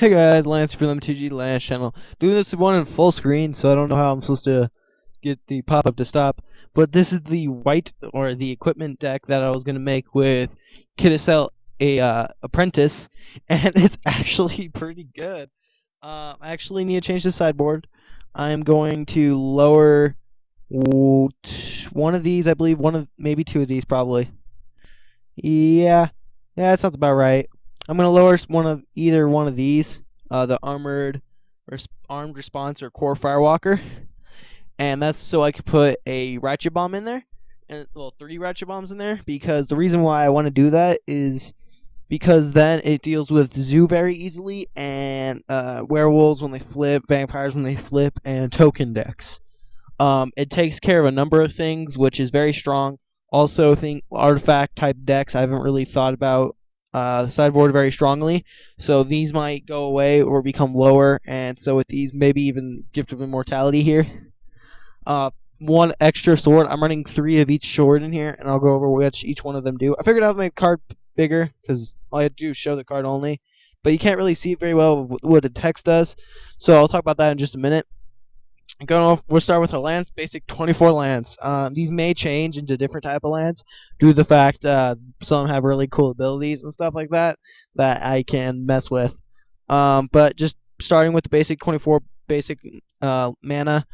Hey guys, Lance from the M2G Lance channel. Doing this one in full screen, so I don't know how I'm supposed to get the pop-up to stop. But this is the white, or the equipment deck that I was going to make with Kitacell Apprentice, and it's actually pretty good. I actually need to change the sideboard. I'm going to lower one of these, I believe, maybe two of these probably. Yeah, that sounds about right. I'm gonna lower either one of these, the armed response or core firewalker, and that's so I could put a ratchet bomb in there, and well, 3 ratchet bombs in there. Because the reason why I want to do that is because then it deals with zoo very easily, and werewolves when they flip, vampires when they flip, and token decks. It takes care of a number of things, which is very strong. Also, think artifact type decks. I haven't really thought about the sideboard very strongly, so these might go away or become lower. And so with these, maybe even Gift of Immortality here. One extra sword. I'm running 3 of each sword in here, and I'll go over which each one of them do. I figured out to make the card bigger because all I had to do is show the card only, but you can't really see it very well with what the text does. So I'll talk about that in just a minute. We'll start with our lands, basic 24 lands. These may change into different type of lands due to the fact some have really cool abilities and stuff like that that I can mess with. But just starting with the basic 24 basic mana,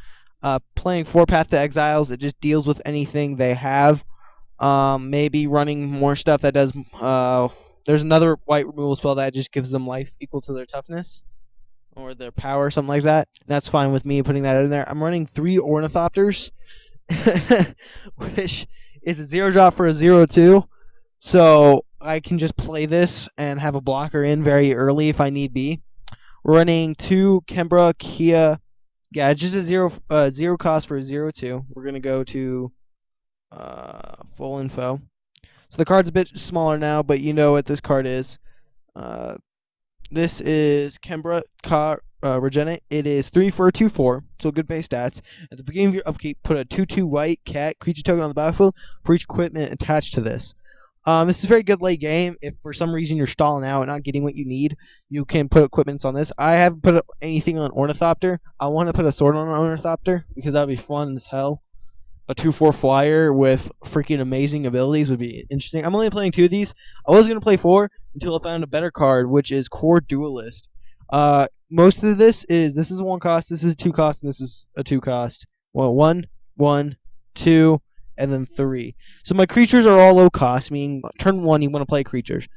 playing 4 Path to Exiles, it just deals with anything they have. Maybe running more stuff that does. There's another white removal spell that just gives them life equal to their toughness or their power, something like that. That's fine with me putting that in there. I'm running 3 Ornithopters, which is a 0-drop for a 0/2. So I can just play this and have a blocker in very early if I need be. We're running 2 Kembra Kia. Yeah, it's just a 0 cost for a 0/2. We're going to go to full info. So the card's a bit smaller now, but you know what this card is. This is Kembra Regenerate. It is 3 for a 2/4, so good base stats. At the beginning of your upkeep, put a 2/2 white cat creature token on the battlefield for each equipment attached to this. This is very good late game. If for some reason you're stalling out and not getting what you need, you can put equipments on this. I haven't put anything on Ornithopter. I want to put a sword on Ornithopter because that would be fun as hell. A 2/4 flyer with freaking amazing abilities would be interesting. I'm only playing 2 of these. I was going to play 4 until I found a better card, which is Core Duelist. Most of this is a 1 cost, this is a 2 cost, and this is a 2 cost. Well, 1, 1, 2, and then 3. So my creatures are all low cost, meaning turn 1 you want to play creatures.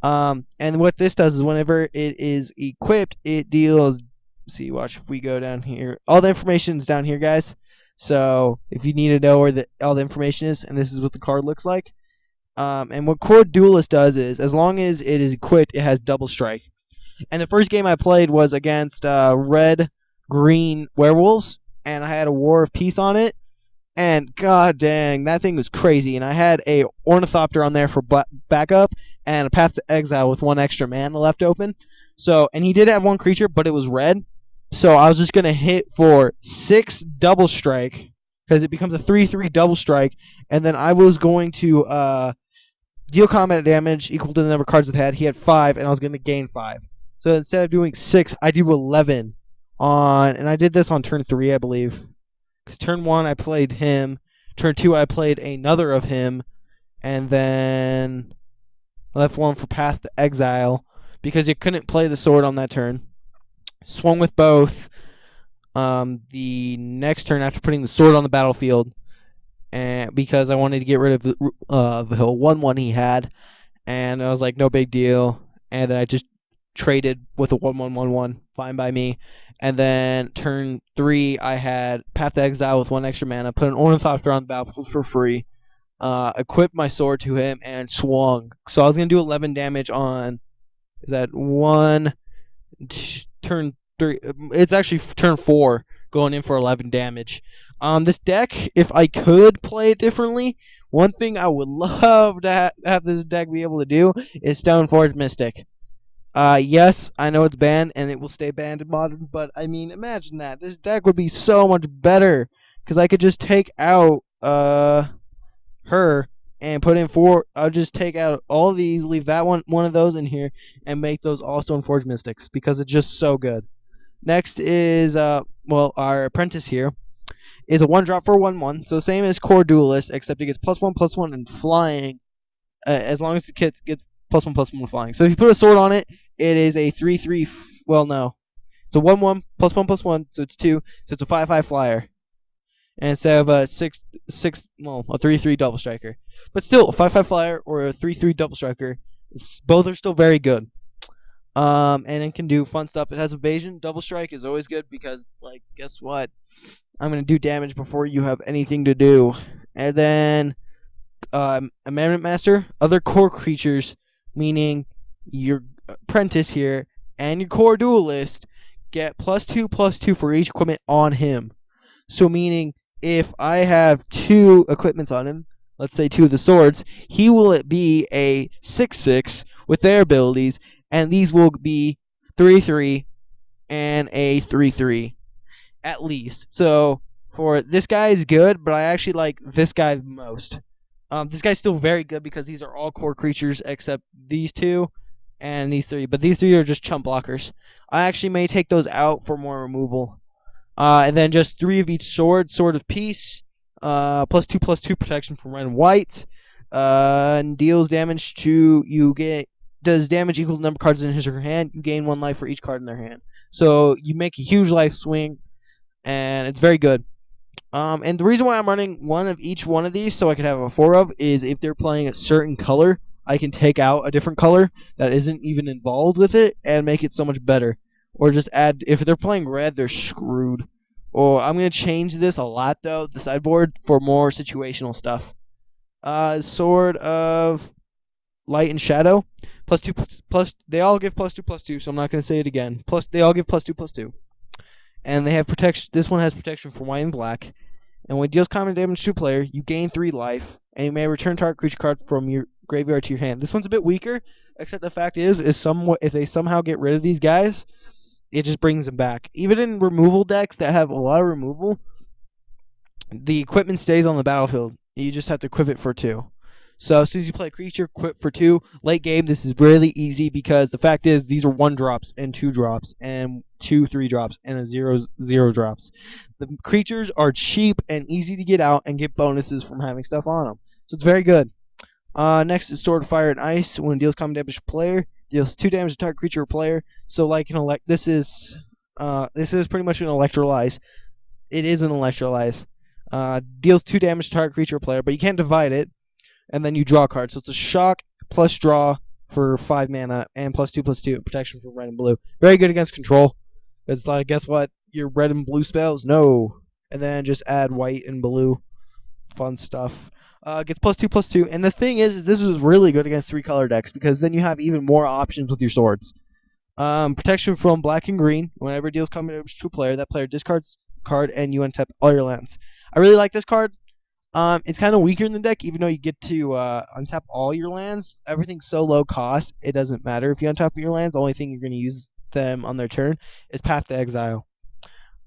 And what this does is whenever it is equipped, it deals. See, watch if we go down here. All the information is down here, guys. So if you need to know where all the information is, and this is what the card looks like. And what Core Duelist does is, as long as it is equipped, it has double strike. And the first game I played was against red-green werewolves, and I had a War of Peace on it. And god dang, that thing was crazy. And I had a Ornithopter on there for backup, and a Path to Exile with 1 extra mana left open. So, and he did have 1 creature, but it was red. So I was just going to hit for 6 double strike, because it becomes a 3/3 double strike, and then I was going to deal combat damage equal to the number of cards it had. He had 5, and I was going to gain 5. So instead of doing 6, I do 11 and I did this on turn 3, I believe. Because turn 1 I played him, turn 2 I played another of him, and then I left 1 for Path to Exile, because you couldn't play the sword on that turn. Swung with both the next turn after putting the sword on the battlefield, and because I wanted to get rid of the 1/1 he had, and I was like, no big deal. And then I just traded with a 1/1/1/1, fine by me. And then turn 3 I had Path to Exile with 1 extra mana, put an Ornithopter on the battlefield for free, equipped my sword to him, and swung. So I was gonna do 11 damage on. Is that 1? Turn 3, it's actually turn 4, going in for 11 damage. This deck, if I could play it differently, one thing I would love to have this deck be able to do is Stoneforge Mystic. Yes, I know it's banned, and it will stay banned in Modern, but I mean, imagine that. This deck would be so much better, because I could just take out her and put in 4. I'll just take out all of these, leave that one of those in here, and make those all Stoneforge Mystics because it's just so good. Next is well, our apprentice here is a 1-drop for 1/1, so same as Core Duelist, except it gets +1/+1 and flying, as long as the kit gets +1/+1 flying. So if you put a sword on it, it is a 3/3. Well, no, it's a 1/1 +1/+1, so it's 2. So it's a 5/5 flyer, and instead of a 6/6, well, a 3/3 double striker. But still, a 5/5 flyer or a 3/3 double striker, both are still very good. And it can do fun stuff. It has evasion. Double strike is always good because, like, guess what? I'm gonna do damage before you have anything to do. And then Amendment Master, other core creatures, meaning your apprentice here and your core duelist, get +2/+2 for each equipment on him. So meaning if I have 2 equipments on him, let's say 2 of the swords, he will be a 6/6 with their abilities, and these will be 3/3 and a 3/3 at least. So for this guy is good, but I actually like this guy the most. This guy's still very good because these are all core creatures except these 2 and these 3. But these 3 are just chump blockers. I actually may take those out for more removal. And then just 3 of each sword. Sword of Peace. +2/+2 protection from red and white. And deals damage to you get. Does damage equal to the number of cards in his or her hand. You gain 1 life for each card in their hand. So you make a huge life swing, and it's very good. And the reason why I'm running 1 of each one of these, so I can have a 4 of, is if they're playing a certain color, I can take out a different color that isn't even involved with it and make it so much better. Or just add, if they're playing red, they're screwed. Or I'm going to change this a lot, though, the sideboard, for more situational stuff. Sword of Light and Shadow, +2/+, they all give +2/+2, so I'm not going to say it again. Plus, they all give +2/+2. And they have protection. This one has protection for white and black. And when it deals common damage to a player, you gain 3 life, and you may return target creature card from your graveyard to your hand. This one's a bit weaker, except the fact is if they somehow get rid of these guys, it just brings them back. Even in removal decks that have a lot of removal, the equipment stays on the battlefield. You just have to equip it for 2. So as soon as you play a creature, equip for 2. Late game, this is really easy because the fact is these are 1-drops and 2-drops and 2 3-drops and a 0/0 drops. The creatures are cheap and easy to get out and get bonuses from having stuff on them. So it's very good. Next is Sword of Fire and Ice. When it deals common damage to player, deals 2 damage to target creature or player. So like this is pretty much an Electrolyze. It is an Electrolyze. Deals 2 damage to target creature or player, but you can't divide it. And then you draw a card. So it's a shock plus draw for 5 mana and +2/+2 protection for red and blue. Very good against control. It's like, guess what? Your red and blue spells? No. And then just add white and blue. Fun stuff. Gets +2/+2. And the thing is this is really good against 3-color decks because then you have even more options with your swords. Protection from black and green. Whenever it deals common damage to a player, that player discards a card and you untap all your lands. I really like this card. It's kind of weaker in the deck, even though you get to untap all your lands. Everything's so low cost, it doesn't matter if you untap your lands. The only thing you're going to use them on their turn is Path to Exile.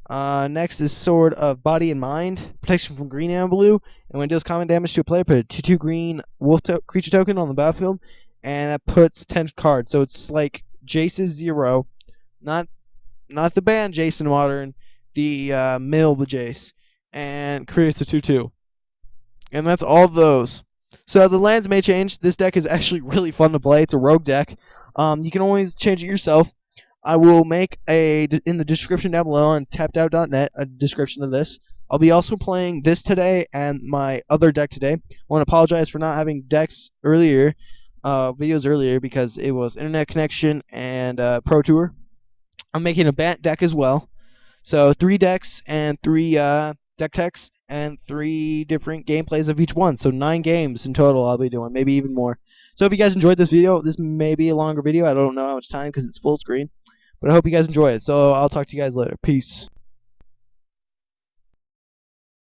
Next is Sword of Body and Mind. Protection from green and blue. And when it deals common damage to a player, put a 2/2 green wolf creature token on the battlefield. And that puts 10 cards. So it's like Jace's 0. Not the band Jason Modern. The mill the Jace. And creates a 2/2. And that's all those. So the lands may change. This deck is actually really fun to play. It's a rogue deck. You can always change it yourself. I will make in the description down below on tappedout.net a description of this. I'll be also playing this today and my other deck today. I want to apologize for not having decks earlier, videos earlier because it was internet connection and Pro Tour. I'm making a bat deck as well. So 3 decks and 3 deck techs and 3 different gameplays of each one. So 9 games in total I'll be doing, maybe even more. So if you guys enjoyed this video, this may be a longer video. I don't know how much time because it's full screen. But I hope you guys enjoy it. So I'll talk to you guys later. Peace.